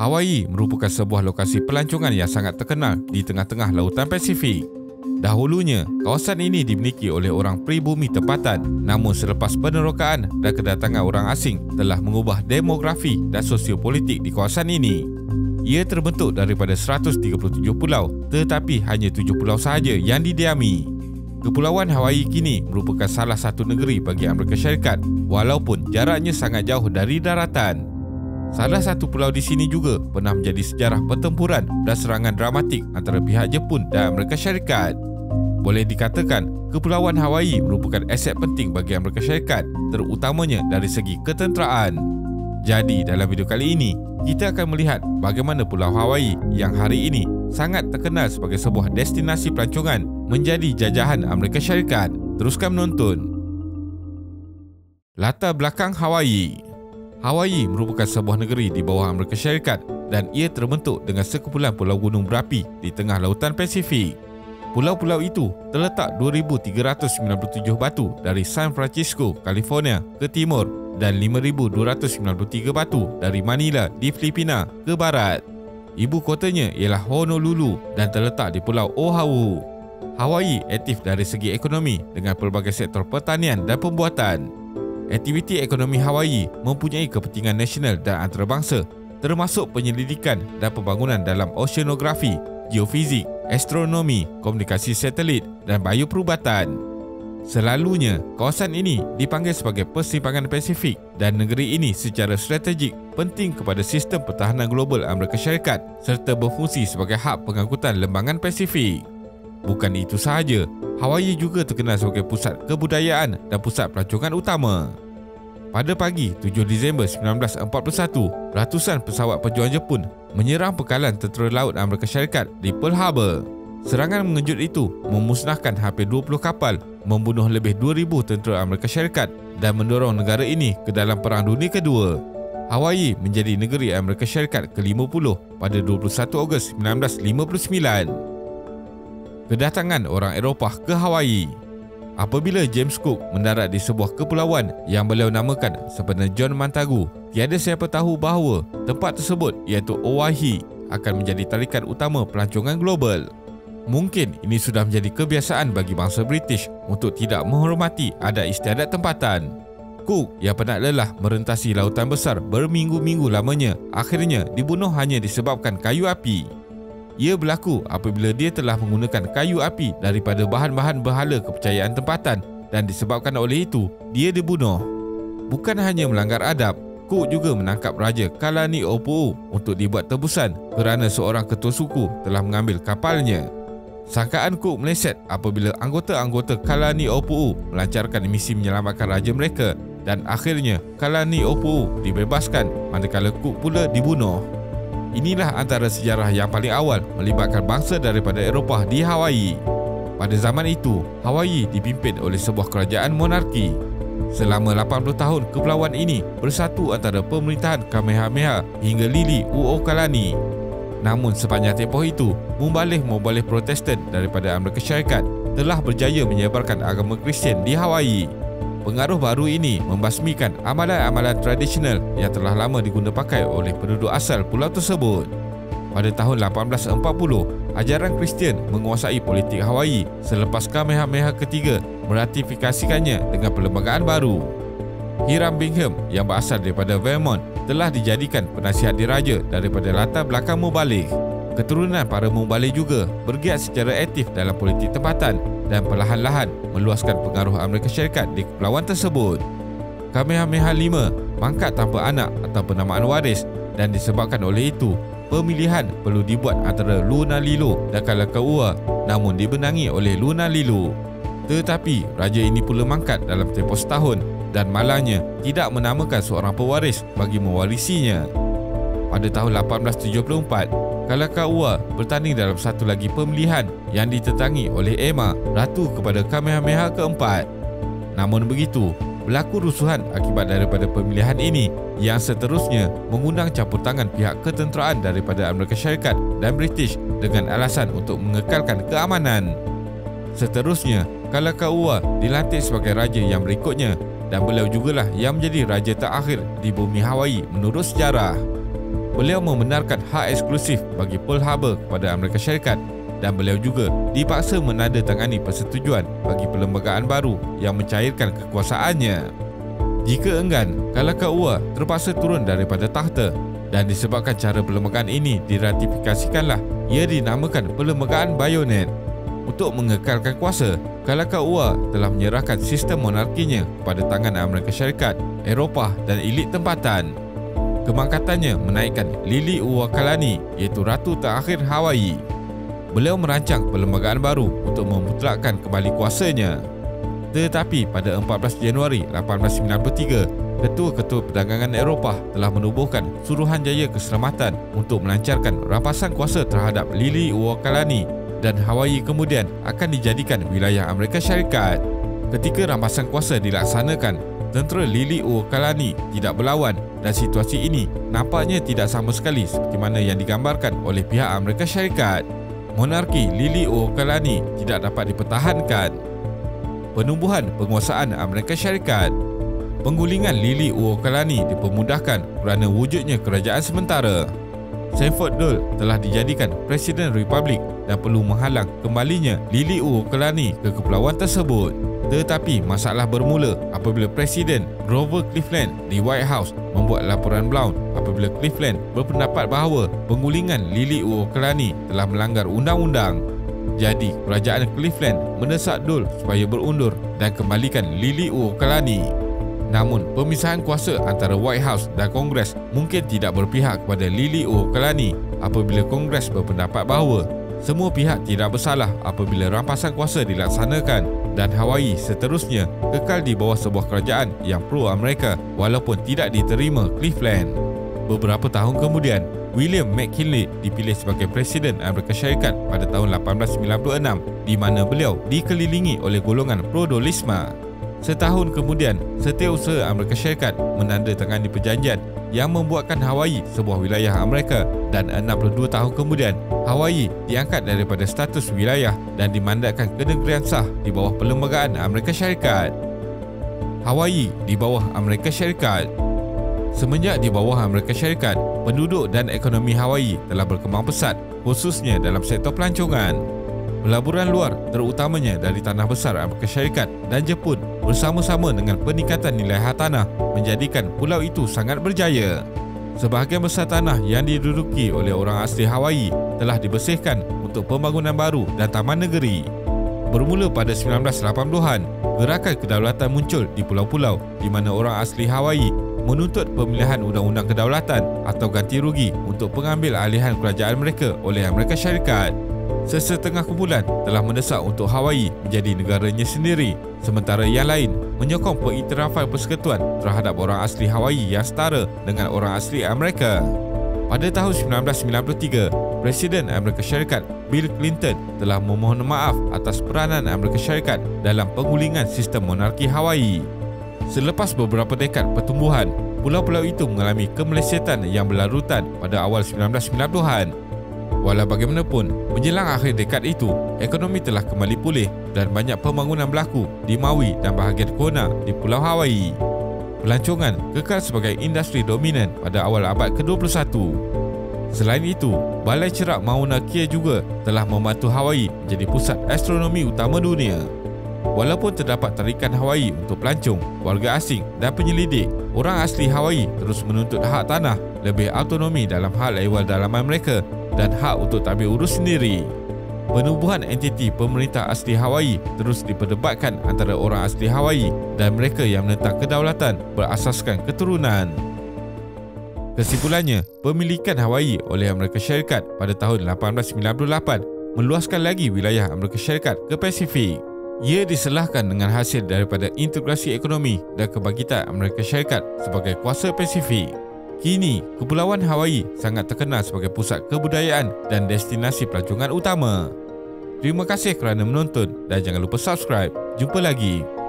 Hawaii merupakan sebuah lokasi pelancongan yang sangat terkenal di tengah-tengah Lautan Pasifik. Dahulunya, kawasan ini dimiliki oleh orang pribumi tempatan, namun selepas penerokaan dan kedatangan orang asing telah mengubah demografi dan sosiopolitik di kawasan ini. Ia terbentuk daripada 137 pulau, tetapi hanya 7 pulau sahaja yang didiami. Kepulauan Hawaii kini merupakan salah satu negeri bagi Amerika Syarikat, walaupun jaraknya sangat jauh dari daratan. Salah satu pulau di sini juga pernah menjadi sejarah pertempuran dan serangan dramatik antara pihak Jepun dan Amerika Syarikat. Boleh dikatakan, Kepulauan Hawaii merupakan aset penting bagi Amerika Syarikat, terutamanya dari segi ketenteraan. Jadi, dalam video kali ini, kita akan melihat bagaimana Pulau Hawaii yang hari ini sangat terkenal sebagai sebuah destinasi pelancongan menjadi jajahan Amerika Syarikat. Teruskan menonton. Latar belakang Hawaii. Hawaii merupakan sebuah negeri di bawah Amerika Syarikat dan ia terbentuk dengan sekumpulan pulau gunung berapi di tengah Lautan Pasifik. Pulau-pulau itu terletak 2,397 batu dari San Francisco, California ke timur dan 5,293 batu dari Manila di Filipina ke barat. Ibu kotanya ialah Honolulu dan terletak di Pulau Oahu. Hawaii aktif dari segi ekonomi dengan pelbagai sektor pertanian dan pembuatan. Aktiviti ekonomi Hawaii mempunyai kepentingan nasional dan antarabangsa, termasuk penyelidikan dan pembangunan dalam oceanografi, geofizik, astronomi, komunikasi satelit dan bioperubatan. Selalunya, kawasan ini dipanggil sebagai persimpangan Pasifik dan negeri ini secara strategik penting kepada sistem pertahanan global Amerika Syarikat serta berfungsi sebagai hub pengangkutan lembangan Pasifik. Bukan itu sahaja, Hawaii juga terkenal sebagai pusat kebudayaan dan pusat pelancongan utama. Pada pagi 7 Disember 1941, ratusan pesawat pejuang Jepun menyerang pekalan tentera laut Amerika Syarikat di Pearl Harbor. Serangan mengejut itu memusnahkan hampir 20 kapal, membunuh lebih 2,000 tentera Amerika Syarikat dan mendorong negara ini ke dalam Perang Dunia Kedua. Hawaii menjadi negeri Amerika Syarikat ke-50 pada 21 Ogos 1959. Kedatangan orang Eropah ke Hawaii. Apabila James Cook mendarat di sebuah kepulauan yang beliau namakan sebenarnya John Montagu, tiada siapa tahu bahawa tempat tersebut iaitu Oahu akan menjadi tarikan utama pelancongan global. Mungkin ini sudah menjadi kebiasaan bagi bangsa British untuk tidak menghormati adat istiadat tempatan. Cook yang penat lelah merentasi lautan besar berminggu-minggu lamanya akhirnya dibunuh hanya disebabkan kayu api. Ia berlaku apabila dia telah menggunakan kayu api daripada bahan-bahan berhala kepercayaan tempatan dan disebabkan oleh itu, dia dibunuh. Bukan hanya melanggar adab, Cook juga menangkap Raja Kalaniʻopuʻu untuk dibuat tebusan kerana seorang ketua suku telah mengambil kapalnya. Sangkaan Cook meleset apabila anggota-anggota Kalaniʻopuʻu melancarkan misi menyelamatkan raja mereka dan akhirnya Kalaniʻopuʻu dibebaskan manakala Cook pula dibunuh. Inilah antara sejarah yang paling awal melibatkan bangsa daripada Eropah di Hawaii. Pada zaman itu, Hawaii dipimpin oleh sebuah kerajaan monarki. Selama 80 tahun, kepulauan ini bersatu antara pemerintahan Kamehameha hingga Lili Uokalani. Namun sepanjang tempoh itu, mubalik-mubalik Protestan daripada Amerika Syarikat telah berjaya menyebarkan agama Kristian di Hawaii. Pengaruh baru ini membasmikan amalan-amalan tradisional yang telah lama diguna pakai oleh penduduk asal pulau tersebut. Pada tahun 1840, ajaran Kristian menguasai politik Hawaii selepas Kamehameha ketiga meratifikasikannya dengan perlembagaan baru. Hiram Bingham yang berasal daripada Vermont telah dijadikan penasihat diraja daripada latar belakang mubalik. Keturunan para mubalik juga bergiat secara aktif dalam politik tempatan dan perlahan-lahan meluaskan pengaruh Amerika Syarikat di kepulauan tersebut. Kamehameha V mangkat tanpa anak atau penamaan waris dan disebabkan oleh itu, pemilihan perlu dibuat antara Lunalilo dan Kalakaua namun dibenangi oleh Lunalilo. Tetapi raja ini pula mangkat dalam tempoh setahun dan malangnya tidak menamakan seorang pewaris bagi mewarisinya. Pada tahun 1874, Kalakaua bertanding dalam satu lagi pemilihan yang ditetangi oleh Emma, ratu kepada Kamehameha keempat. Namun begitu, berlaku rusuhan akibat daripada pemilihan ini yang seterusnya mengundang campur tangan pihak ketenteraan daripada Amerika Syarikat dan British dengan alasan untuk mengekalkan keamanan. Seterusnya, Kalakaua dilantik sebagai raja yang berikutnya dan beliau jugalah yang menjadi raja terakhir di bumi Hawaii menurut sejarah. beliau membenarkan hak eksklusif bagi Pearl Harbor kepada Amerika Syarikat dan beliau juga dipaksa menandatangani persetujuan bagi perlembagaan baru yang mencairkan kekuasaannya. Jika enggan, Kalakaua terpaksa turun daripada takhta dan disebabkan cara perlembagaan ini diratifikasikanlah ia dinamakan Perlembagaan Bayonet. Untuk mengekalkan kuasa, Kalakaua telah menyerahkan sistem monarkinya kepada tangan Amerika Syarikat, Eropah dan elit tempatan. Kemangkatannya menaikkan Liliuokalani iaitu Ratu Terakhir Hawaii. Beliau merancang perlembagaan baru untuk memutlakkan kembali kuasanya. Tetapi pada 14 Januari 1893, ketua-ketua perdagangan Eropah telah menubuhkan Suruhanjaya Keselamatan untuk melancarkan rampasan kuasa terhadap Liliuokalani dan Hawaii kemudian akan dijadikan wilayah Amerika Syarikat. Ketika rampasan kuasa dilaksanakan, tentera Liliuokalani tidak berlawan dan situasi ini nampaknya tidak sama sekali seperti mana yang digambarkan oleh pihak Amerika Syarikat. Monarki Liliuokalani tidak dapat dipertahankan. Penumbuhan penguasaan Amerika Syarikat. Penggulingan Liliuokalani dipermudahkan kerana wujudnya kerajaan sementara. Sanford Dole telah dijadikan Presiden Republik dan perlu menghalang kembalinya Liliuokalani ke kepulauan tersebut. Tetapi masalah bermula apabila Presiden Grover Cleveland di White House membuat laporan Blount apabila Cleveland berpendapat bahawa penggulingan Liliuokalani telah melanggar undang-undang. Jadi, kerajaan Cleveland mendesak Dole supaya berundur dan kembalikan Liliuokalani. Namun, pemisahan kuasa antara White House dan Kongres mungkin tidak berpihak kepada Liliuokalani apabila Kongres berpendapat bahawa semua pihak tidak bersalah apabila rampasan kuasa dilaksanakan dan Hawaii seterusnya kekal di bawah sebuah kerajaan yang pro-Amerika walaupun tidak diterima Cleveland. Beberapa tahun kemudian, William McKinley dipilih sebagai Presiden Amerika Syarikat pada tahun 1896 di mana beliau dikelilingi oleh golongan pro-dolisme. Setahun kemudian, Setiausaha Amerika Syarikat menandatangani perjanjian yang membuatkan Hawaii sebuah wilayah Amerika dan 62 tahun kemudian, Hawaii diangkat daripada status wilayah dan dimandatkan kenegerian sah di bawah Perlembagaan Amerika Syarikat. Hawaii di bawah Amerika Syarikat. Semenjak di bawah Amerika Syarikat, penduduk dan ekonomi Hawaii telah berkembang pesat, khususnya dalam sektor pelancongan. Pelaburan luar, terutamanya dari tanah besar Amerika Syarikat dan Jepun, bersama-sama dengan peningkatan nilai hartanah menjadikan pulau itu sangat berjaya. Sebahagian besar tanah yang diduduki oleh orang asli Hawaii telah dibersihkan untuk pembangunan baru dan taman negeri. Bermula pada 1980-an, gerakan kedaulatan muncul di pulau-pulau di mana orang asli Hawaii menuntut pemilihan undang-undang kedaulatan atau ganti rugi untuk pengambil alihan kerajaan mereka oleh Amerika Syarikat. Sesetengah kumpulan telah mendesak untuk Hawaii menjadi negaranya sendiri, sementara yang lain menyokong pengiktirafan persekutuan terhadap orang asli Hawaii yang setara dengan orang asli Amerika. Pada tahun 1993, Presiden Amerika Syarikat Bill Clinton telah memohon maaf atas peranan Amerika Syarikat dalam penggulingan sistem monarki Hawaii. Selepas beberapa dekad pertumbuhan, pulau-pulau itu mengalami kemelesetan yang berlarutan pada awal 1990-an. Walau bagaimanapun, menjelang akhir dekad itu, ekonomi telah kembali pulih dan banyak pembangunan berlaku di Maui dan bahagian Kona di Pulau Hawaii. Pelancongan kekal sebagai industri dominan pada awal abad ke-21. Selain itu, Balai Cerak Mauna Kea juga telah membantu Hawaii menjadi pusat astronomi utama dunia. Walaupun terdapat tarikan Hawaii untuk pelancong, warga asing dan penyelidik, orang asli Hawaii terus menuntut hak tanah, lebih autonomi dalam hal ehwal dalaman mereka dan hak untuk tadbir urus sendiri. Penubuhan entiti pemerintah asli Hawaii terus diperdebatkan antara orang asli Hawaii dan mereka yang menentang kedaulatan berasaskan keturunan. Kesimpulannya, pemilikan Hawaii oleh Amerika Syarikat pada tahun 1898 meluaskan lagi wilayah Amerika Syarikat ke Pasifik. Ia diselahkan dengan hasil daripada integrasi ekonomi dan kebangkitan Amerika Syarikat sebagai kuasa Pasifik. Kini, Kepulauan Hawaii sangat terkenal sebagai pusat kebudayaan dan destinasi pelancongan utama. Terima kasih kerana menonton dan jangan lupa subscribe. Jumpa lagi.